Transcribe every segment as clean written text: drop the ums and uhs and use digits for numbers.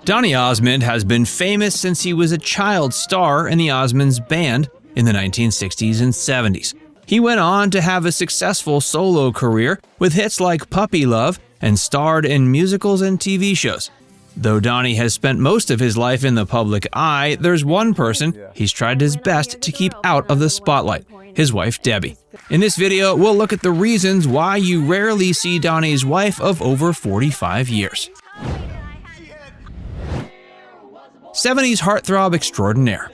Donny Osmond has been famous since he was a child star in the Osmonds Band in the 1960s and 70s. He went on to have a successful solo career with hits like Puppy Love and starred in musicals and TV shows. Though Donny has spent most of his life in the public eye, there's one person he's tried his best to keep out of the spotlight: his wife Debbie. In this video, we'll look at the reasons why you rarely see Donny's wife of over 45 years. 70s Heartthrob Extraordinaire.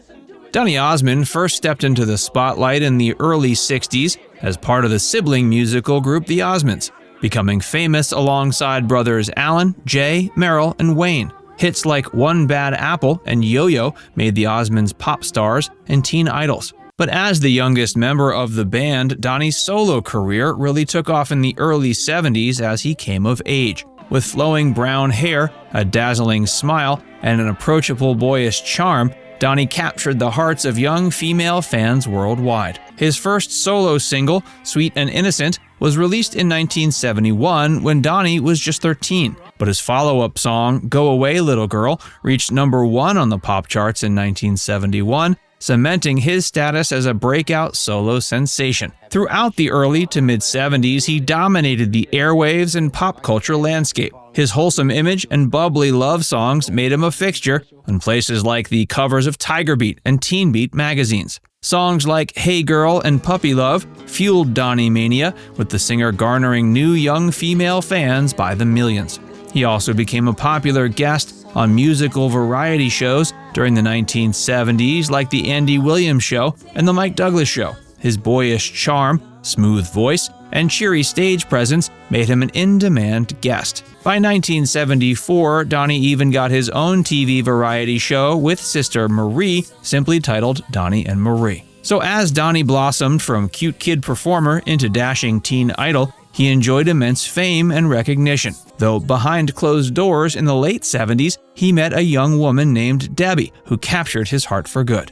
Donny Osmond first stepped into the spotlight in the early 60s as part of the sibling musical group The Osmonds, becoming famous alongside brothers Alan, Jay, Merrill, and Wayne. Hits like One Bad Apple and Yo-Yo made the Osmonds pop stars and teen idols. But as the youngest member of the band, Donny's solo career really took off in the early 70s as he came of age. With flowing brown hair, a dazzling smile, and an approachable boyish charm, Donny captured the hearts of young female fans worldwide. His first solo single, Sweet and Innocent, was released in 1971 when Donny was just 13. But his follow-up song, Go Away Little Girl, reached #1 on the pop charts in 1971, cementing his status as a breakout solo sensation. Throughout the early to mid-70s, he dominated the airwaves and pop culture landscape. His wholesome image and bubbly love songs made him a fixture on places like the covers of Tiger Beat and Teen Beat magazines. Songs like Hey Girl and Puppy Love fueled Donny mania, with the singer garnering new young female fans by the millions. He also became a popular guest on musical variety shows during the 1970s like The Andy Williams Show and The Mike Douglas Show. His boyish charm, smooth voice, and cheery stage presence made him an in-demand guest. By 1974, Donny even got his own TV variety show with sister Marie, simply titled Donny and Marie. So as Donny blossomed from cute kid performer into dashing teen idol, he enjoyed immense fame and recognition. Though behind closed doors in the late 70s, he met a young woman named Debbie, who captured his heart for good.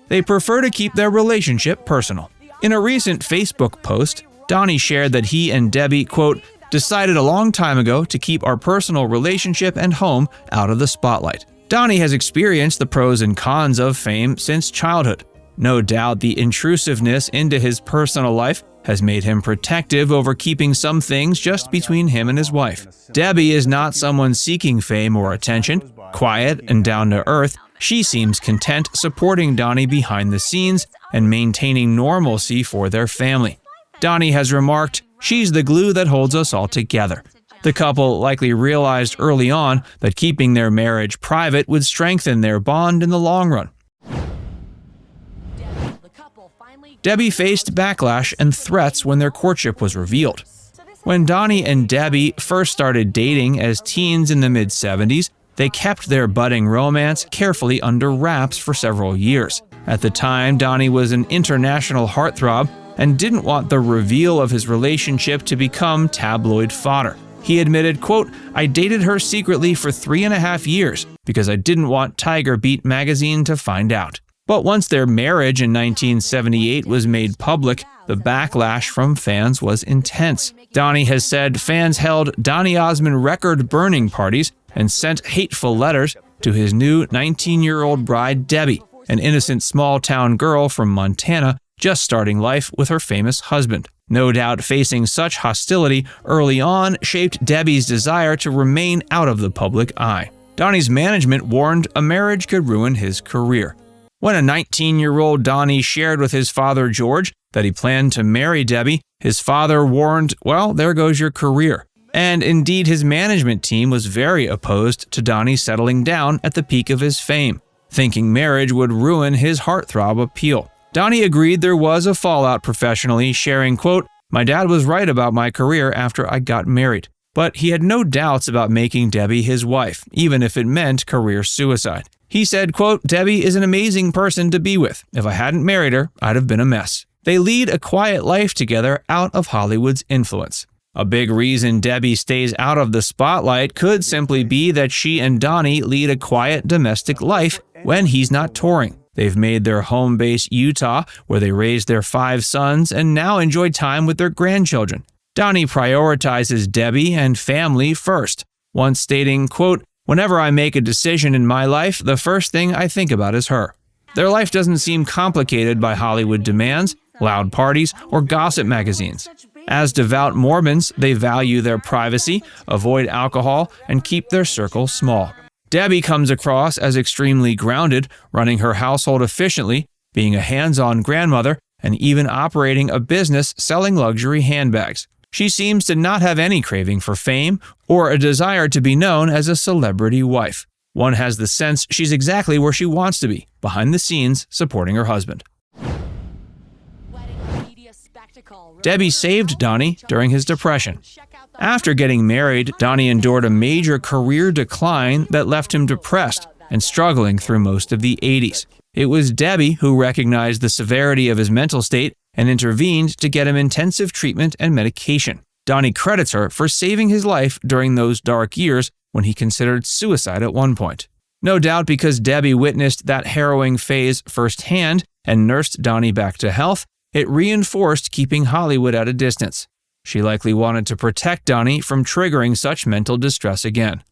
They prefer to keep their relationship personal. In a recent Facebook post, Donny shared that he and Debbie, quote, decided a long time ago to keep our personal relationship and home out of the spotlight. Donny has experienced the pros and cons of fame since childhood. No doubt the intrusiveness into his personal life has made him protective over keeping some things just between him and his wife. Debbie is not someone seeking fame or attention. Quiet and down to earth, she seems content supporting Donny behind the scenes and maintaining normalcy for their family. Donny has remarked, "She's the glue that holds us all together." The couple likely realized early on that keeping their marriage private would strengthen their bond in the long run. Debbie faced backlash and threats when their courtship was revealed. When Donny and Debbie first started dating as teens in the mid-70s, they kept their budding romance carefully under wraps for several years. At the time, Donny was an international heartthrob and didn't want the reveal of his relationship to become tabloid fodder. He admitted, quote, "I dated her secretly for 3.5 years because I didn't want Tiger Beat magazine to find out." But once their marriage in 1978 was made public, the backlash from fans was intense. Donny has said fans held Donny Osmond record-burning parties and sent hateful letters to his new 19-year-old bride Debbie, an innocent small-town girl from Montana just starting life with her famous husband. No doubt facing such hostility early on shaped Debbie's desire to remain out of the public eye. Donny's management warned a marriage could ruin his career. When a 19-year-old Donny shared with his father George that he planned to marry Debbie, his father warned, "Well, there goes your career." And indeed, his management team was very opposed to Donny settling down at the peak of his fame, thinking marriage would ruin his heartthrob appeal. Donny agreed there was a fallout professionally, sharing, quote, "My dad was right about my career after I got married." But he had no doubts about making Debbie his wife, even if it meant career suicide. He said, quote, "Debbie is an amazing person to be with. If I hadn't married her, I'd have been a mess." They lead a quiet life together out of Hollywood's influence. A big reason Debbie stays out of the spotlight could simply be that she and Donny lead a quiet domestic life when he's not touring. They've made their home base Utah, where they raised their 5 sons and now enjoy time with their grandchildren. Donny prioritizes Debbie and family first, once stating, quote, "Whenever I make a decision in my life, the first thing I think about is her." Their life doesn't seem complicated by Hollywood demands, loud parties, or gossip magazines. As devout Mormons, they value their privacy, avoid alcohol, and keep their circle small. Debbie comes across as extremely grounded, running her household efficiently, being a hands-on grandmother, and even operating a business selling luxury handbags. She seems to not have any craving for fame or a desire to be known as a celebrity wife. One has the sense she's exactly where she wants to be, behind the scenes, supporting her husband. Debbie saved Donny during his depression. After getting married, Donny endured a major career decline that left him depressed and struggling through most of the 80s. It was Debbie who recognized the severity of his mental state and intervened to get him intensive treatment and medication. Donny credits her for saving his life during those dark years when he considered suicide at one point. No doubt because Debbie witnessed that harrowing phase firsthand and nursed Donny back to health, it reinforced keeping Hollywood at a distance. She likely wanted to protect Donny from triggering such mental distress again.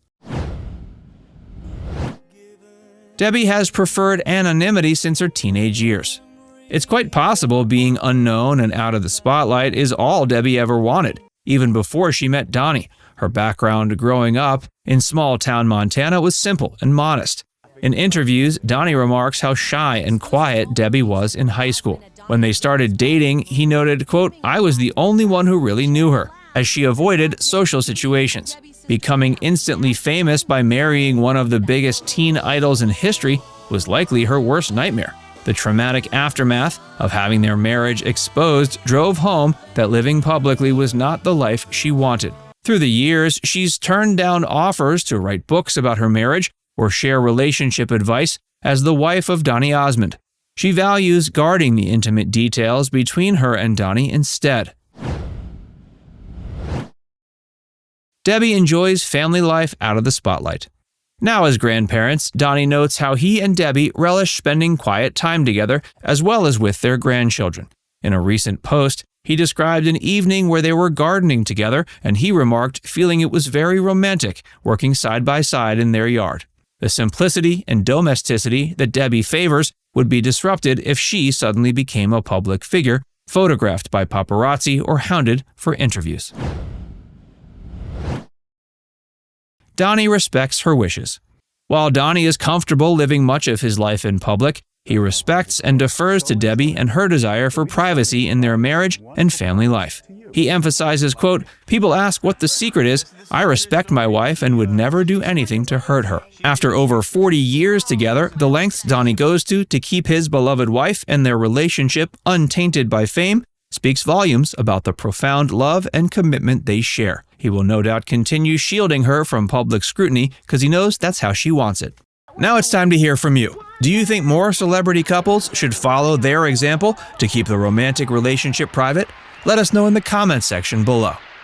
Debbie has preferred anonymity since her teenage years. It's quite possible being unknown and out of the spotlight is all Debbie ever wanted, even before she met Donny. Her background growing up in small-town Montana was simple and modest. In interviews, Donny remarks how shy and quiet Debbie was in high school. When they started dating, he noted, quote, "I was the only one who really knew her, as she avoided social situations. Becoming instantly famous by marrying one of the biggest teen idols in history was likely her worst nightmare. The traumatic aftermath of having their marriage exposed drove home that living publicly was not the life she wanted. Through the years, she's turned down offers to write books about her marriage or share relationship advice as the wife of Donny Osmond. She values guarding the intimate details between her and Donny instead." Debbie enjoys family life out of the spotlight. Now as grandparents, Donny notes how he and Debbie relish spending quiet time together as well as with their grandchildren. In a recent post, he described an evening where they were gardening together, and he remarked feeling it was very romantic, working side by side in their yard. The simplicity and domesticity that Debbie favors would be disrupted if she suddenly became a public figure, photographed by paparazzi or hounded for interviews. Donny respects her wishes. While Donny is comfortable living much of his life in public, he respects and defers to Debbie and her desire for privacy in their marriage and family life. He emphasizes, quote, "People ask what the secret is. I respect my wife and would never do anything to hurt her." After over 40 years together, the lengths Donny goes to keep his beloved wife and their relationship untainted by fame speaks volumes about the profound love and commitment they share. He will no doubt continue shielding her from public scrutiny because he knows that's how she wants it. Now it's time to hear from you. Do you think more celebrity couples should follow their example to keep the romantic relationship private? Let us know in the comments section below.